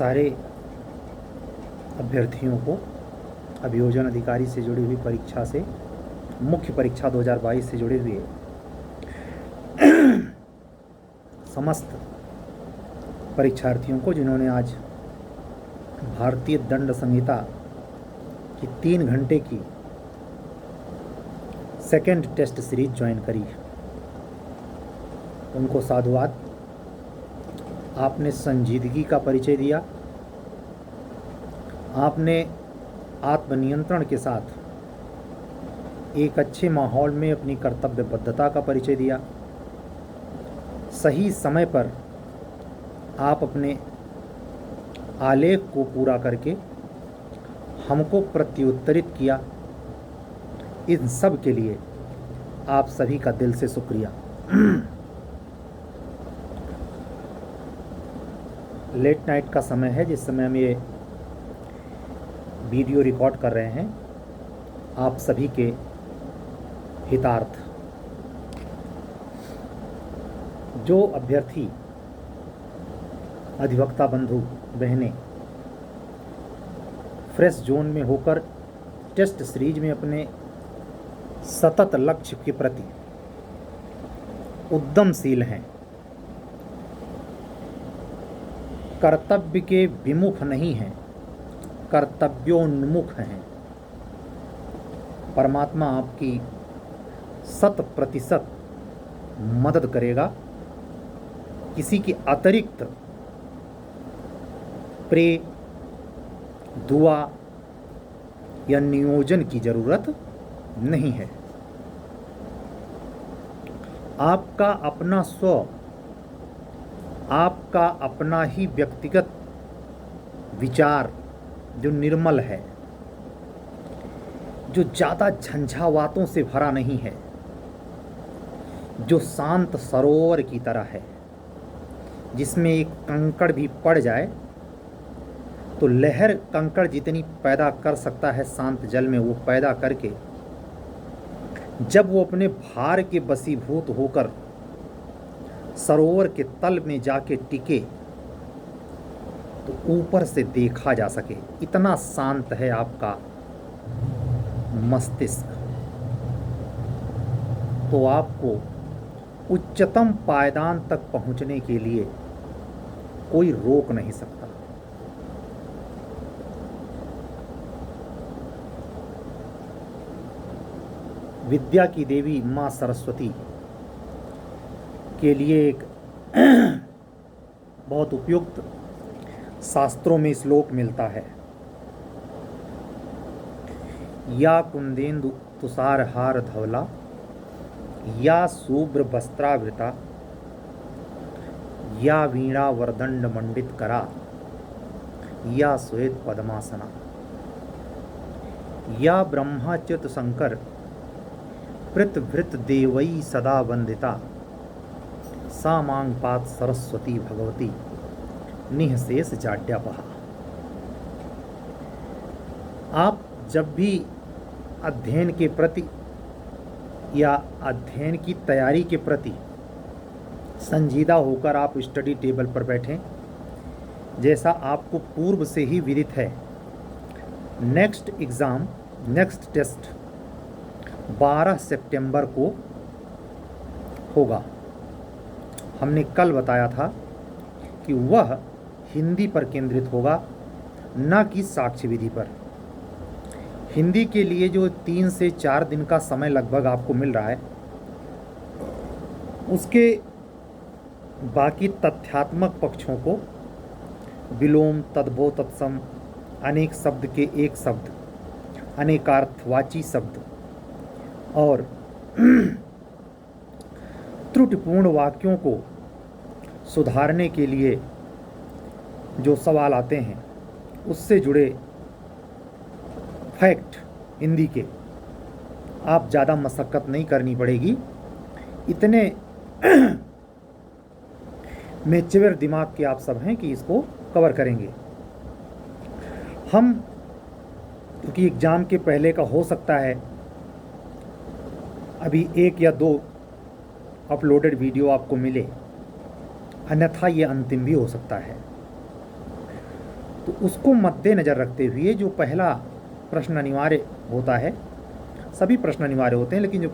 सारे अभ्यर्थियों को अभियोजन अधिकारी से जुड़ी हुई परीक्षा से, मुख्य परीक्षा 2022 से जुड़े हुए समस्त परीक्षार्थियों को जिन्होंने आज भारतीय दंड संहिता की 3 घंटे की सेकेंड टेस्ट सीरीज ज्वाइन करी, उनको साधुवाद। आपने संजीदगी का परिचय दिया, आपने आत्मनियंत्रण के साथ एक अच्छे माहौल में अपनी कर्तव्यबद्धता का परिचय दिया। सही समय पर आप अपने आलेख को पूरा करके हमको प्रत्युत्तरित किया। इन सब के लिए आप सभी का दिल से शुक्रिया। लेट नाइट का समय है जिस समय हम ये वीडियो रिकॉर्ड कर रहे हैं, आप सभी के हितार्थ। जो अभ्यर्थी अधिवक्ता बंधु बहनें फ्रेश जोन में होकर टेस्ट सीरीज में अपने सतत लक्ष्य के प्रति उद्यमशील हैं, कर्तव्य के विमुख नहीं हैं, कर्तव्योन्मुख हैं, परमात्मा आपकी 100% मदद करेगा। किसी की अतिरिक्त प्रे, दुआ या नियोजन की जरूरत नहीं है। आपका अपना स्व, आपका अपना ही व्यक्तिगत विचार जो निर्मल है, जो ज़्यादा झंझावातों से भरा नहीं है, जो शांत सरोवर की तरह है, जिसमें एक कंकड़ भी पड़ जाए तो लहर कंकड़ जितनी पैदा कर सकता है शांत जल में, वो पैदा करके जब वो अपने भार के वशीभूत होकर सरोवर के तल में जाके टिके तो ऊपर से देखा जा सके, इतना शांत है आपका मस्तिष्क। तो आपको उच्चतम पायदान तक पहुंचने के लिए कोई रोक नहीं सकता। विद्या की देवी माँ सरस्वती के लिए एक बहुत उपयुक्त शास्त्रों में श्लोक मिलता है। या कुंदेन्दु तुषार हार धवला, या शुभ्र वस्त्रावृता, या वीणा वरदंड मंडित करा, या श्वेत पद्मासना, या ब्रह्माच्युत शंकर पृथभृत देवई सदा वंदिता, सा मांग पात सरस्वती भगवती निःशेष जाड्यापहा। आप जब भी अध्ययन के प्रति या अध्ययन की तैयारी के प्रति संजीदा होकर आप स्टडी टेबल पर बैठें, जैसा आपको पूर्व से ही विदित है, नेक्स्ट एग्ज़ाम, नेक्स्ट टेस्ट 12 सितंबर को होगा। हमने कल बताया था कि वह हिंदी पर केंद्रित होगा, न कि साक्ष्य विधि पर। हिंदी के लिए जो 3 से 4 दिन का समय लगभग आपको मिल रहा है, उसके बाकी तथ्यात्मक पक्षों को विलोम, तद्भव, तत्सम, अनेक शब्द के एक शब्द, अनेकार्थवाची शब्द और त्रुटिपूर्ण वाक्यों को सुधारने के लिए जो सवाल आते हैं, उससे जुड़े फैक्ट हिंदी के आप ज़्यादा मशक्क़त नहीं करनी पड़ेगी। इतने मेच्योर दिमाग के आप सब हैं कि इसको कवर करेंगे। हम क्योंकि एग्ज़ाम के पहले का हो सकता है अभी 1 या 2 अपलोडेड वीडियो आपको मिले, अन्यथा ये अंतिम भी हो सकता है। तो उसको मद्देनज़र रखते हुए जो पहला प्रश्न अनिवार्य होता है, सभी प्रश्न अनिवार्य होते हैं लेकिन जो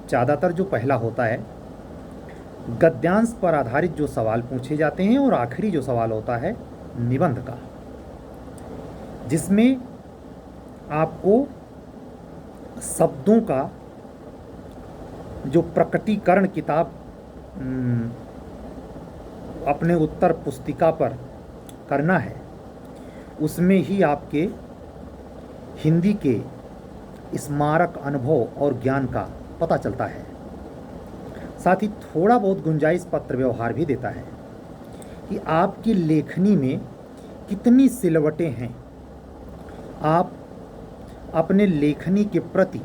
ज़्यादातर जो पहला होता है, गद्यांश पर आधारित जो सवाल पूछे जाते हैं, और आखिरी जो सवाल होता है निबंध का, जिसमें आपको शब्दों का जो प्रकटीकरण किताब अपने उत्तर पुस्तिका पर करना है, उसमें ही आपके हिंदी के स्मारक अनुभव और ज्ञान का पता चलता है। साथ ही थोड़ा बहुत गुंजाइश पत्र व्यवहार भी देता है कि आपकी लेखनी में कितनी सिलवटें हैं, आप अपने लेखनी के प्रति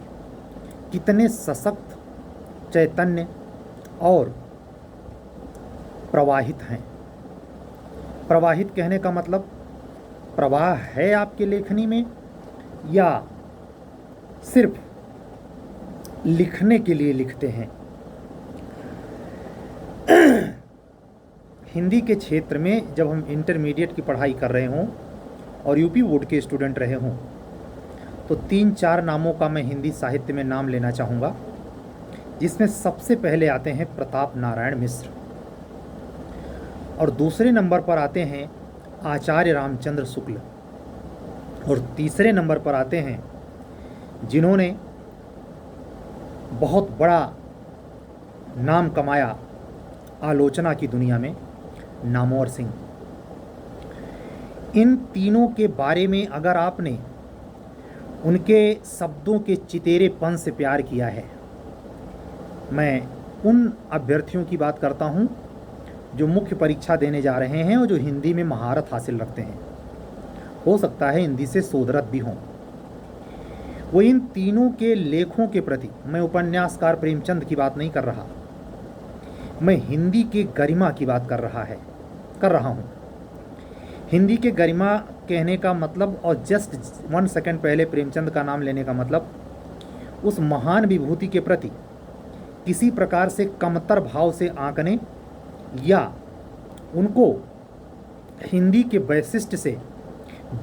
कितने सशक्त, चैतन्य और प्रवाहित हैं। प्रवाहित कहने का मतलब प्रवाह है आपके लेखनी में, या सिर्फ लिखने के लिए लिखते हैं। हिंदी के क्षेत्र में जब हम इंटरमीडिएट की पढ़ाई कर रहे हों और यूपी बोर्ड के स्टूडेंट रहे हों, तो 3-4 नामों का मैं हिंदी साहित्य में नाम लेना चाहूँगा, जिसमें सबसे पहले आते हैं प्रताप नारायण मिश्र, और दूसरे नंबर पर आते हैं आचार्य रामचंद्र शुक्ल, और तीसरे नंबर पर आते हैं जिन्होंने बहुत बड़ा नाम कमाया आलोचना की दुनिया में, नामवर सिंह। इन तीनों के बारे में अगर आपने उनके शब्दों के चितेरेपन से प्यार किया है, मैं उन अभ्यर्थियों की बात करता हूं जो मुख्य परीक्षा देने जा रहे हैं और जो हिंदी में महारत हासिल रखते हैं, हो सकता है हिंदी से शोधरत भी हों, वो इन तीनों के लेखों के प्रति, मैं उपन्यासकार प्रेमचंद की बात नहीं कर रहा, मैं हिंदी के गरिमा की बात कर रहा हूँ। हिंदी के गरिमा कहने का मतलब, और जस्ट 1 सेकंड पहले प्रेमचंद का नाम लेने का मतलब, उस महान विभूति के प्रति किसी प्रकार से कमतर भाव से आंकने या उनको हिंदी के वैशिष्ट्य से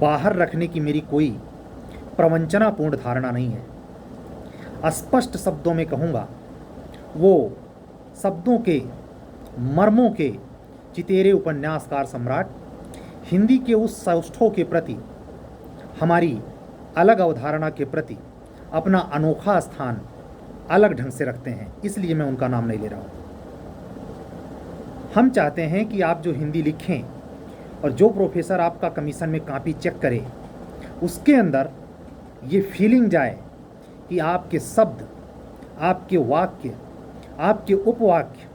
बाहर रखने की मेरी कोई प्रवंचनापूर्ण धारणा नहीं है। स्पष्ट शब्दों में कहूँगा, वो शब्दों के मर्मों के चितेरे उपन्यासकार सम्राट हिंदी के उस सौष्ठव के प्रति, हमारी अलग अवधारणा के प्रति अपना अनोखा स्थान अलग ढंग से रखते हैं, इसलिए मैं उनका नाम नहीं ले रहा हूँ। हम चाहते हैं कि आप जो हिंदी लिखें और जो प्रोफेसर आपका कमीशन में कॉपी चेक करे, उसके अंदर ये फीलिंग जाए कि आपके शब्द, आपके वाक्य, आपके उपवाक्य,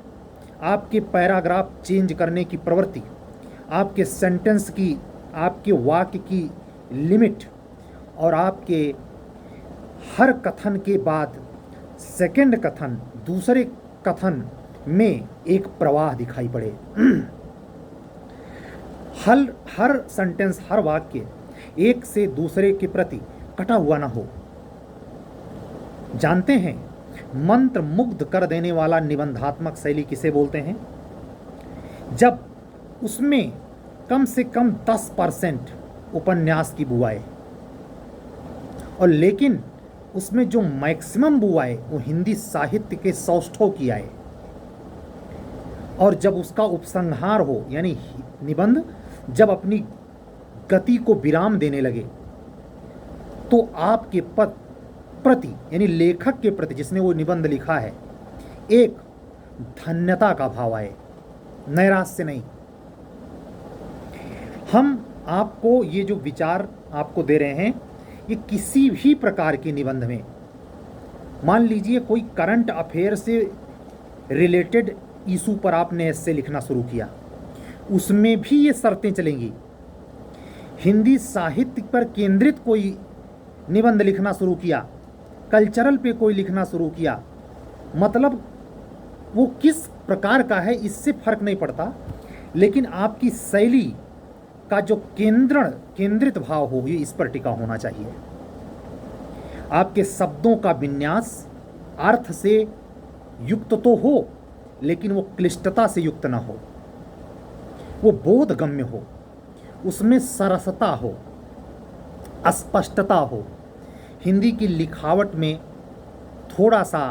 आपके पैराग्राफ चेंज करने की प्रवृत्ति, आपके सेंटेंस की, आपके वाक्य की लिमिट, और आपके हर कथन के बाद सेकंड कथन, दूसरे कथन में एक प्रवाह दिखाई पड़े। हर सेंटेंस, हर वाक्य एक से दूसरे के प्रति कटा हुआ ना हो। जानते हैं मंत्र मुग्ध कर देने वाला निबंधात्मक शैली किसे बोलते हैं? जब उसमें कम से कम 10% उपन्यास की बू आए, और लेकिन उसमें जो मैक्सिमम बू आए वो हिंदी साहित्य के सौष्ठव की आए, और जब उसका उपसंहार हो, यानी निबंध जब अपनी गति को विराम देने लगे, तो आपके प्रति, यानी लेखक के प्रति जिसने वो निबंध लिखा है, एक धन्यता का भाव आए, नैराश्य नहीं। हम आपको ये जो विचार आपको दे रहे हैं, ये किसी भी प्रकार के निबंध में, मान लीजिए कोई करंट अफेयर से रिलेटेड इशू पर आपने ऐसे लिखना शुरू किया, उसमें भी ये शर्तें चलेंगी। हिंदी साहित्य पर केंद्रित कोई निबंध लिखना शुरू किया, कल्चरल पे कोई लिखना शुरू किया, मतलब वो किस प्रकार का है इससे फर्क नहीं पड़ता, लेकिन आपकी शैली का जो केंद्रित भाव हो, ये इस पर टिका होना चाहिए। आपके शब्दों का विन्यास अर्थ से युक्त तो हो, लेकिन वो क्लिष्टता से युक्त ना हो, वो बोधगम्य हो, उसमें सरसता हो, स्पष्टता हो, हिंदी की लिखावट में थोड़ा सा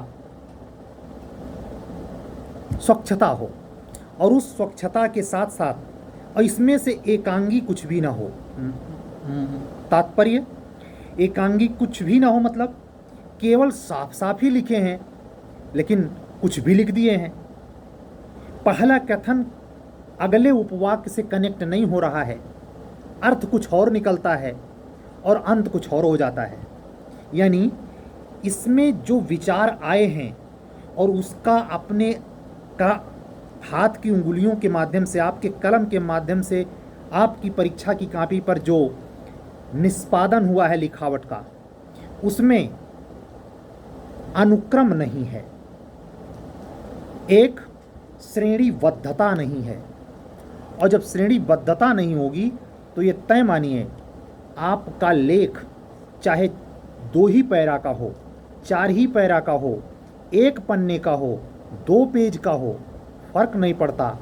स्वच्छता हो, और उस स्वच्छता के साथ साथ और इसमें से एकांगी कुछ भी ना हो। तात्पर्य, एकांगी कुछ भी ना हो मतलब केवल साफ साफ ही लिखे हैं लेकिन कुछ भी लिख दिए हैं। पहला कथन अगले उपवाक्य से कनेक्ट नहीं हो रहा है, अर्थ कुछ और निकलता है और अंत कुछ और हो जाता है। यानी इसमें जो विचार आए हैं और उसका अपने का हाथ की उंगलियों के माध्यम से, आपके कलम के माध्यम से, आपकी परीक्षा की कॉपी पर जो निष्पादन हुआ है लिखावट का, उसमें अनुक्रम नहीं है, एक श्रेणीबद्धता नहीं है। और जब श्रेणीबद्धता नहीं होगी तो ये तय मानिए आपका लेख चाहे 2 ही पैरा का हो, 4 ही पैरा का हो, 1 पन्ने का हो, 2 पेज का हो, फर्क नहीं पड़ता,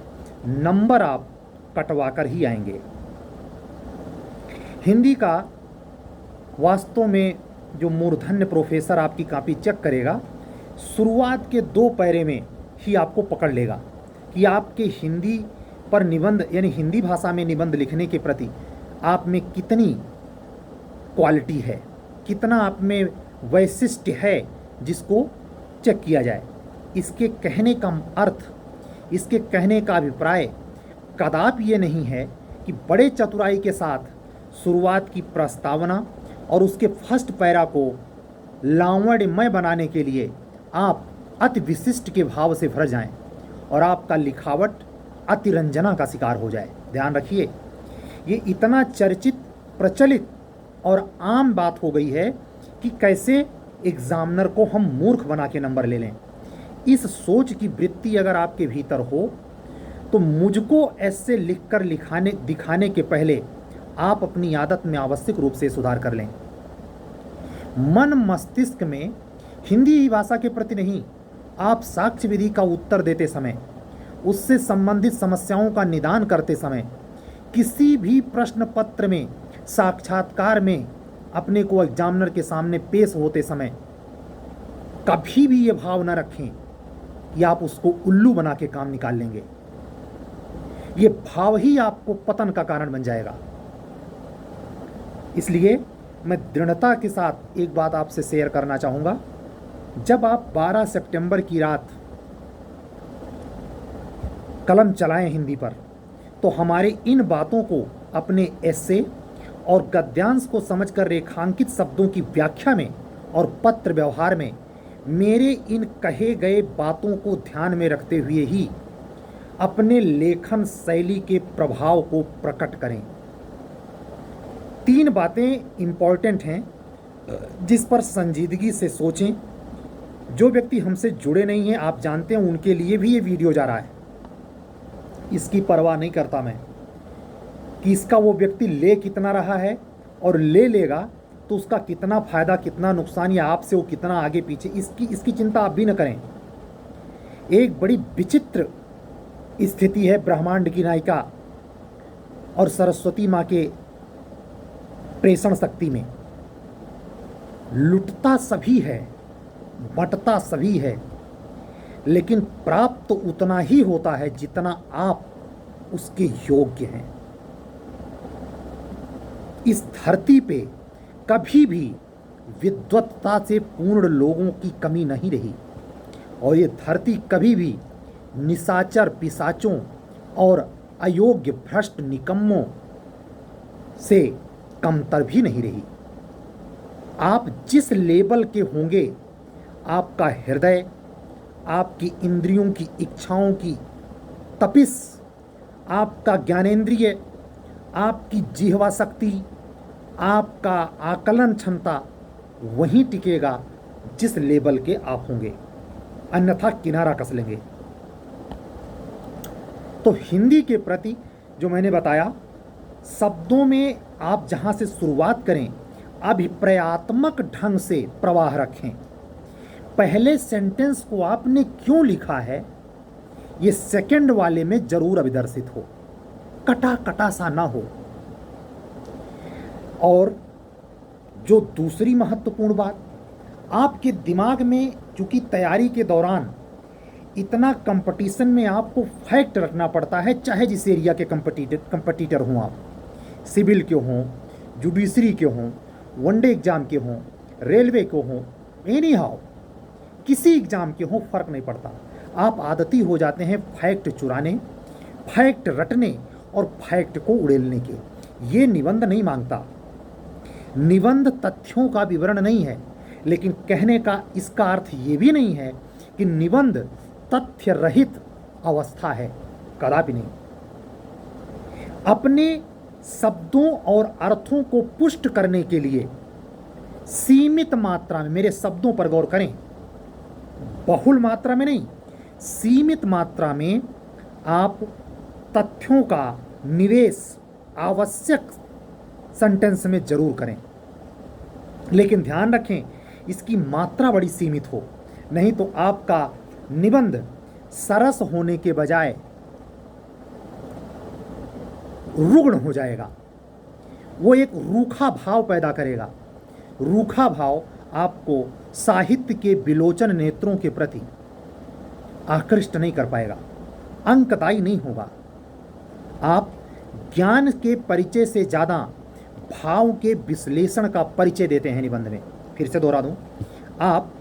नंबर आप कटवा कर ही आएंगे। हिंदी का वास्तव में जो मूर्धन्य प्रोफेसर आपकी कॉपी चेक करेगा, शुरुआत के 2 पैरे में ही आपको पकड़ लेगा कि आपके हिंदी पर निबंध यानी हिंदी भाषा में निबंध लिखने के प्रति आप में कितनी क्वालिटी है, कितना आप में वैशिष्ट्य है जिसको चेक किया जाए। इसके कहने का अर्थ, इसके कहने का अभिप्राय कदापि ये नहीं है कि बड़े चतुराई के साथ शुरुआत की प्रस्तावना और उसके फर्स्ट पैरा को लावण्यमय बनाने के लिए आप अति विशिष्ट के भाव से भर जाएं और आपका लिखावट अतिरंजना का शिकार हो जाए। ध्यान रखिए, ये इतना चर्चित, प्रचलित और आम बात हो गई है कि कैसे एग्जामिनर को हम मूर्ख बना के नंबर ले लें। इस सोच की वृत्ति अगर आपके भीतर हो तो मुझको ऐसे लिखकर दिखाने के पहले आप अपनी आदत में आवश्यक रूप से सुधार कर लें। मन मस्तिष्क में हिंदी भाषा के प्रति नहीं, आप साक्ष्य विधि का उत्तर देते समय, उससे संबंधित समस्याओं का निदान करते समय, किसी भी प्रश्न पत्र में, साक्षात्कार में अपने को एग्जामिनर के सामने पेश होते समय कभी भी ये भाव न रखें कि आप उसको उल्लू बना के काम निकाल लेंगे। ये भाव ही आपको पतन का कारण बन जाएगा। इसलिए मैं दृढ़ता के साथ एक बात आपसे शेयर करना चाहूँगा। जब आप 12 सितंबर की रात कलम चलाएं हिंदी पर, तो हमारे इन बातों को अपने एसे और गद्यांश को समझकर रेखांकित शब्दों की व्याख्या में और पत्र व्यवहार में मेरे इन कहे गए बातों को ध्यान में रखते हुए ही अपने लेखन शैली के प्रभाव को प्रकट करें। 3 बातें इम्पॉर्टेंट हैं जिस पर संजीदगी से सोचें। जो व्यक्ति हमसे जुड़े नहीं हैं, आप जानते हैं, उनके लिए भी ये वीडियो जा रहा है। इसकी परवाह नहीं करता मैं कि इसका वो व्यक्ति ले कितना रहा है, और ले लेगा तो उसका कितना फ़ायदा, कितना नुकसान, या आपसे वो कितना आगे पीछे, इसकी चिंता आप भी न करें। एक बड़ी विचित्र स्थिति है ब्रह्मांड की नायिका और सरस्वती माँ के प्रेषण शक्ति में। लुटता सभी है, बंटता सभी है, लेकिन प्राप्त तो उतना ही होता है जितना आप उसके योग्य हैं। इस धरती पे कभी भी विद्वत्ता से पूर्ण लोगों की कमी नहीं रही, और ये धरती कभी भी निशाचर, पिशाचों और अयोग्य भ्रष्ट निकम्मों से कमतर भी नहीं रही। आप जिस लेवल के होंगे, आपका हृदय, आपकी इंद्रियों की इच्छाओं की तपिश, आपका ज्ञानेंद्रिय, आपकी जिह्वा शक्ति, आपका आकलन क्षमता वहीं टिकेगा जिस लेवल के आप होंगे, अन्यथा किनारा कस लेंगे। तो हिंदी के प्रति जो मैंने बताया, शब्दों में आप जहाँ से शुरुआत करें, अभिप्रयात्मक ढंग से प्रवाह रखें। पहले सेंटेंस को आपने क्यों लिखा है, ये सेकंड वाले में जरूर अभिदर्शित हो, कटा कटा सा ना हो। और जो दूसरी महत्वपूर्ण बात, आपके दिमाग में चूंकि तैयारी के दौरान इतना कंपटीशन में आपको फैक्ट रखना पड़ता है, चाहे जिस एरिया के कंपटीटर हों आप, सिविल के हों, जुडिशरी के हों, वनडे एग्ज़ाम के हों, रेलवे के हों, एनी हाउ किसी एग्ज़ाम के हों, फ़र्क नहीं पड़ता। आप आदती हो जाते हैं फैक्ट चुराने, फैक्ट रटने और फैक्ट को उड़ेलने के। ये निबंध नहीं मांगता। निबंध तथ्यों का विवरण नहीं है, लेकिन कहने का इसका अर्थ ये भी नहीं है कि निबंध तथ्य रहित अवस्था है, कदापि नहीं। अपने शब्दों और अर्थों को पुष्ट करने के लिए सीमित मात्रा में, मेरे शब्दों पर गौर करें, बहुल मात्रा में नहीं, सीमित मात्रा में आप तथ्यों का निवेश आवश्यक सेंटेंस में जरूर करें, लेकिन ध्यान रखें इसकी मात्रा बड़ी सीमित हो, नहीं तो आपका निबंध सरस होने के बजाय रुग्ण हो जाएगा। वो एक रूखा भाव पैदा करेगा। रूखा भाव आपको साहित्य के विलोचन नेत्रों के प्रति आकृष्ट नहीं कर पाएगा, अंकदायी नहीं होगा। आप ज्ञान के परिचय से ज़्यादा भाव के विश्लेषण का परिचय देते हैं निबंध में। फिर से दोहरा दूं, आप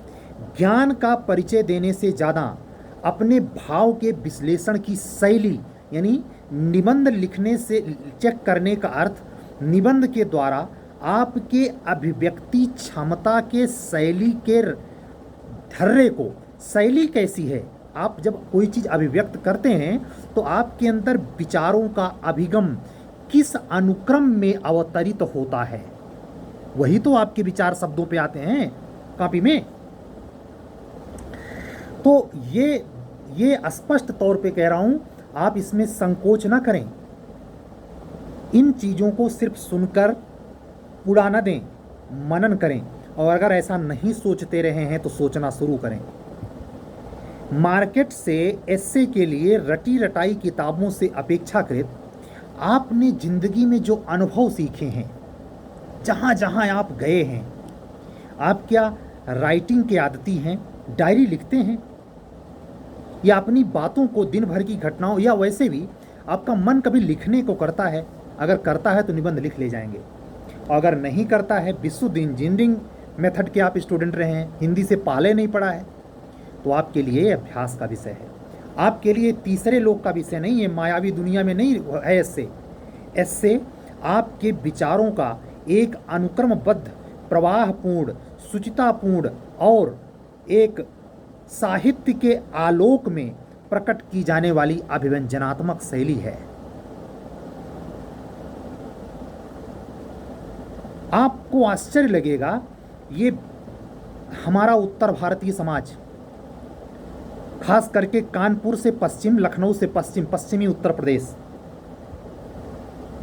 ज्ञान का परिचय देने से ज़्यादा अपने भाव के विश्लेषण की शैली, यानी निबंध लिखने से चेक करने का अर्थ निबंध के द्वारा आपके अभिव्यक्ति क्षमता के शैली के धर्रे को, शैली कैसी है, आप जब कोई चीज़ अभिव्यक्त करते हैं तो आपके अंदर विचारों का अभिगम किस अनुक्रम में अवतरित होता है, वही तो आपके विचार शब्दों पे आते हैं कॉपी में। तो ये स्पष्ट तौर पे कह रहा हूं, आप इसमें संकोच ना करें। इन चीज़ों को सिर्फ सुनकर उड़ा ना दें, मनन करें, और अगर ऐसा नहीं सोचते रहे हैं तो सोचना शुरू करें। मार्केट से एस्से के लिए रटी रटाई किताबों से अपेक्षाकृत आपने ज़िंदगी में जो अनुभव सीखे हैं, जहाँ जहाँ आप गए हैं, आप क्या राइटिंग के आदती हैं, डायरी लिखते हैं, या अपनी बातों को, दिन भर की घटनाओं, या वैसे भी आपका मन कभी लिखने को करता है? अगर करता है तो निबंध लिख ले जाएंगे, और अगर नहीं करता है, विशुद्ध इंजीनियरिंग मेथड के आप स्टूडेंट रहे हैं, हिंदी से पहले नहीं पढ़ा है, तो आपके लिए अभ्यास का विषय है, आपके लिए तीसरे लोग का विषय नहीं है, मायावी दुनिया में नहीं है। एस्से आपके विचारों का एक अनुक्रमबद्ध, प्रवाहपूर्ण, शुचितापूर्ण और एक साहित्य के आलोक में प्रकट की जाने वाली अभिव्यंजनात्मक शैली है। आपको आश्चर्य लगेगा, ये हमारा उत्तर भारतीय समाज, खास करके कानपुर से पश्चिम, लखनऊ से पश्चिम, पश्चिमी उत्तर प्रदेश,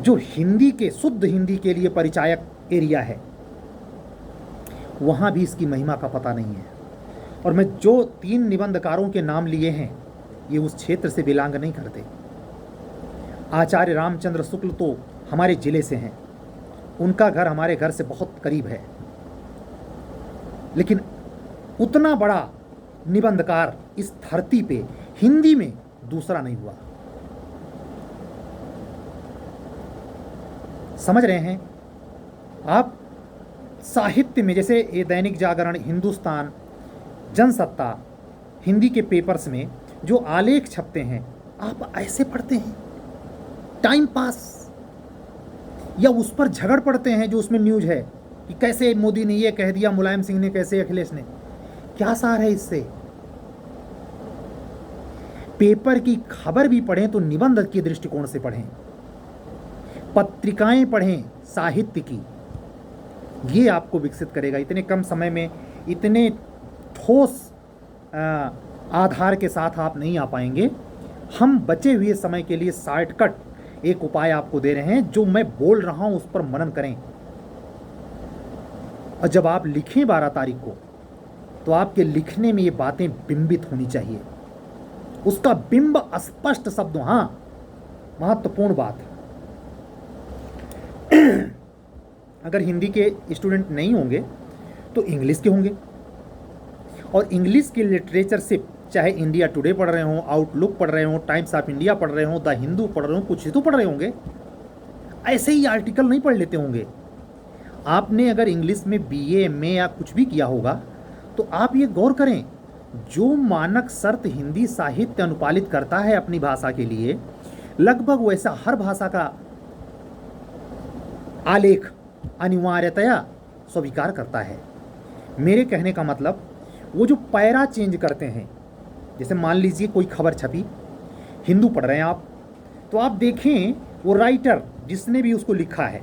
जो हिंदी के, शुद्ध हिंदी के लिए परिचायक एरिया है, वहाँ भी इसकी महिमा का पता नहीं है। और मैं जो 3 निबंधकारों के नाम लिए हैं, ये उस क्षेत्र से बिलोंग नहीं करते। आचार्य रामचंद्र शुक्ल तो हमारे ज़िले से हैं, उनका घर हमारे घर से बहुत करीब है, लेकिन उतना बड़ा निबंधकार इस धरती पे हिंदी में दूसरा नहीं हुआ। समझ रहे हैं आप? साहित्य में जैसे ये दैनिक जागरण, हिंदुस्तान, जनसत्ता, हिंदी के पेपर्स में जो आलेख छपते हैं, आप ऐसे पढ़ते हैं टाइम पास, या उस पर झगड़ पड़ते हैं जो उसमें न्यूज़ है कि कैसे मोदी ने ये कह दिया, मुलायम सिंह ने, कैसे अखिलेश ने। क्या सार है इससे? पेपर की खबर भी पढ़ें तो निबंध के दृष्टिकोण से पढ़ें, पत्रिकाएं पढ़ें साहित्य की, ये आपको विकसित करेगा। इतने कम समय में इतने ठोस आधार के साथ आप नहीं आ पाएंगे। हम बचे हुए समय के लिए शॉर्टकट एक उपाय आपको दे रहे हैं, जो मैं बोल रहा हूं उस पर मनन करें, और जब आप लिखें 12 तारीख को, तो आपके लिखने में ये बातें बिंबित होनी चाहिए, उसका बिंब स्पष्ट शब्दों। हाँ, महत्वपूर्ण बात, अगर हिंदी के स्टूडेंट नहीं होंगे तो इंग्लिश के होंगे, और इंग्लिश की लिटरेचर से चाहे इंडिया टुडे पढ़ रहे हों, आउटलुक पढ़ रहे हों, टाइम्स ऑफ इंडिया पढ़ रहे हों, द हिंदू पढ़ रहे हों, कुछ ही तो पढ़ रहे होंगे, ऐसे ही आर्टिकल नहीं पढ़ लेते होंगे। आपने अगर इंग्लिश में बीए एमए या कुछ भी किया होगा तो आप ये गौर करें, जो मानक शर्त हिंदी साहित्य अनुपालित करता है अपनी भाषा के लिए, लगभग वैसा हर भाषा का आलेख अनिवार्यतया स्वीकार करता है। मेरे कहने का मतलब, वो जो पैरा चेंज करते हैं, जैसे मान लीजिए कोई खबर छपी, हिंदू पढ़ रहे हैं आप, तो आप देखें वो राइटर जिसने भी उसको लिखा है,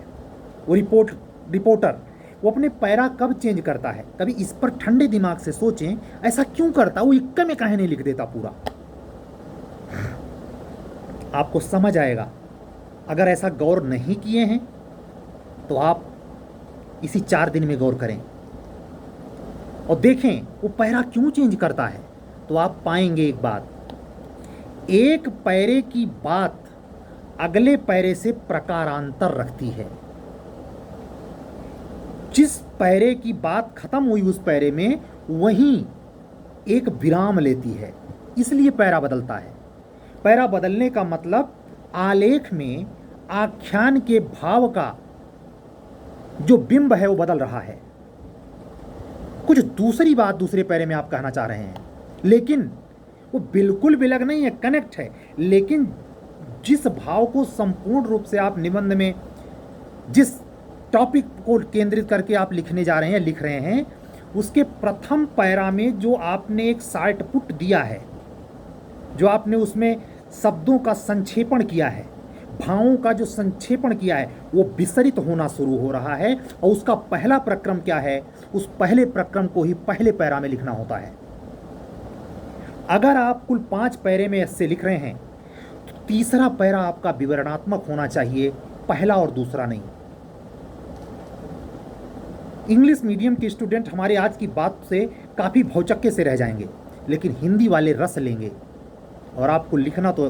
वो रिपोर्टर, वो अपने पैरा कब चेंज करता है। कभी इस पर ठंडे दिमाग से सोचें, ऐसा क्यों करता, वो इक्के में काहे नहीं लिख देता पूरा। आपको समझ आएगा। अगर ऐसा गौर नहीं किए हैं तो आप इसी 4 दिन में गौर करें और देखें वो पैरा क्यों चेंज करता है, तो आप पाएंगे एक बात, एक पैरे की बात अगले पैरे से प्रकारांतर रखती है। जिस पैरे की बात खत्म हुई उस पैरे में वहीं एक विराम लेती है, इसलिए पैरा बदलता है। पैरा बदलने का मतलब आलेख में आख्यान के भाव का जो बिंब है वो बदल रहा है। कुछ दूसरी बात दूसरे पैरे में आप कहना चाह रहे हैं, लेकिन वो बिल्कुल विलग नहीं है, कनेक्ट है। लेकिन जिस भाव को संपूर्ण रूप से आप निबंध में जिस टॉपिक को केंद्रित करके आप लिखने जा रहे हैं, लिख रहे हैं, उसके प्रथम पैरा में जो आपने एक शॉर्ट पुट दिया है, जो आपने उसमें शब्दों का संक्षेपण किया है, भावों का जो संक्षेपण किया है, वो विसरित होना शुरू हो रहा है। और उसका पहला प्रक्रम क्या है, उस पहले प्रक्रम को ही पहले पैरा में लिखना होता है। अगर आप कुल 5 पैरे में ऐसे लिख रहे हैं तो तीसरा पैरा आपका विवरणात्मक होना चाहिए, पहला और दूसरा नहीं। इंग्लिश मीडियम के स्टूडेंट हमारे आज की बात से काफ़ी भौचक्के से रह जाएंगे, लेकिन हिंदी वाले रस लेंगे। और आपको लिखना तो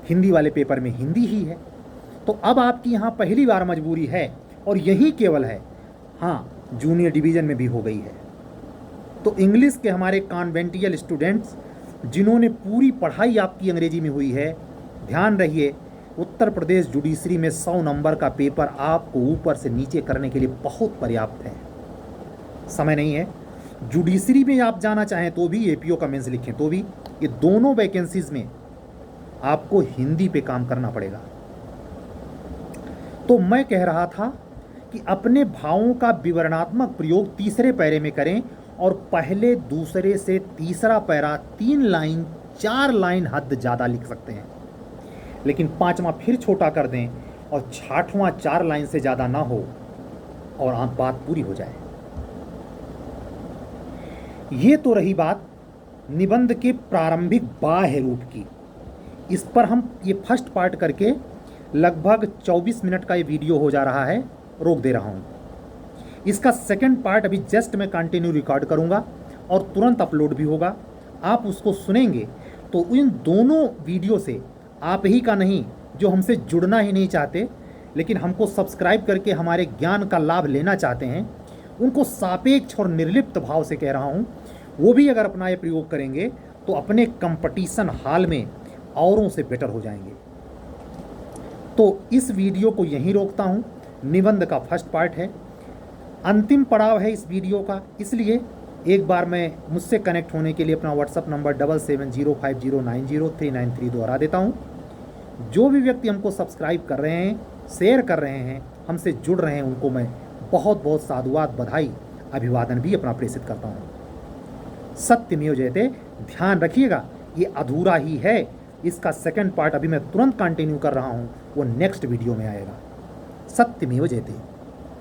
हिंदी वाले पेपर में हिंदी ही है, तो अब आपकी यहाँ पहली बार मजबूरी है, और यही केवल है, हाँ जूनियर डिवीज़न में भी हो गई है। तो इंग्लिश के हमारे कॉन्वेंटियल स्टूडेंट्स जिन्होंने पूरी पढ़ाई आपकी अंग्रेजी में हुई है, ध्यान रहिए, उत्तर प्रदेश जुडिशरी में 100 नंबर का पेपर आपको ऊपर से नीचे करने के लिए बहुत पर्याप्त है। समय नहीं है। जुडिशरी में आप जाना चाहें तो भी, एपीओ का मेंस लिखें तो भी, ये दोनों वैकेंसीज में आपको हिंदी पे काम करना पड़ेगा। तो मैं कह रहा था कि अपने भावों का विवरणात्मक प्रयोग तीसरे पैरे में करें, और पहले दूसरे से तीसरा पैरा 3 लाइन 4 लाइन हद ज़्यादा लिख सकते हैं, लेकिन 5वां फिर छोटा कर दें और 6वां 4 लाइन से ज़्यादा ना हो, और आप बात पूरी हो जाए। ये तो रही बात निबंध के प्रारंभिक बाह्य रूप की। इस पर हम ये फर्स्ट पार्ट करके लगभग 24 मिनट का ये वीडियो हो जा रहा है, रोक दे रहा हूँ। इसका सेकंड पार्ट अभी जस्ट मैं कंटिन्यू रिकॉर्ड करूँगा और तुरंत अपलोड भी होगा। आप उसको सुनेंगे तो इन दोनों वीडियो से आप ही का नहीं, जो हमसे जुड़ना ही नहीं चाहते लेकिन हमको सब्सक्राइब करके हमारे ज्ञान का लाभ लेना चाहते हैं, उनको सापेक्ष और निर्लिप्त भाव से कह रहा हूँ, वो भी अगर अपना ये प्रयोग करेंगे तो अपने कंपटीशन हाल में औरों से बेटर हो जाएंगे। तो इस वीडियो को यहीं रोकता हूँ। निबंध का फर्स्ट पार्ट है, अंतिम पड़ाव है इस वीडियो का, इसलिए एक बार मैं मुझसे कनेक्ट होने के लिए अपना व्हाट्सअप नंबर 7705090393 दोहरा देता हूँ। जो भी व्यक्ति हमको सब्सक्राइब कर रहे हैं, शेयर कर रहे हैं, हमसे जुड़ रहे हैं, उनको मैं बहुत बहुत साधुवाद, बधाई, अभिवादन भी अपना प्रेषित करता हूँ। सत्यमेव जयते। ध्यान रखिएगा, ये अधूरा ही है, इसका सेकंड पार्ट अभी मैं तुरंत कंटिन्यू कर रहा हूँ, वो नेक्स्ट वीडियो में आएगा। सत्यमेव जयते।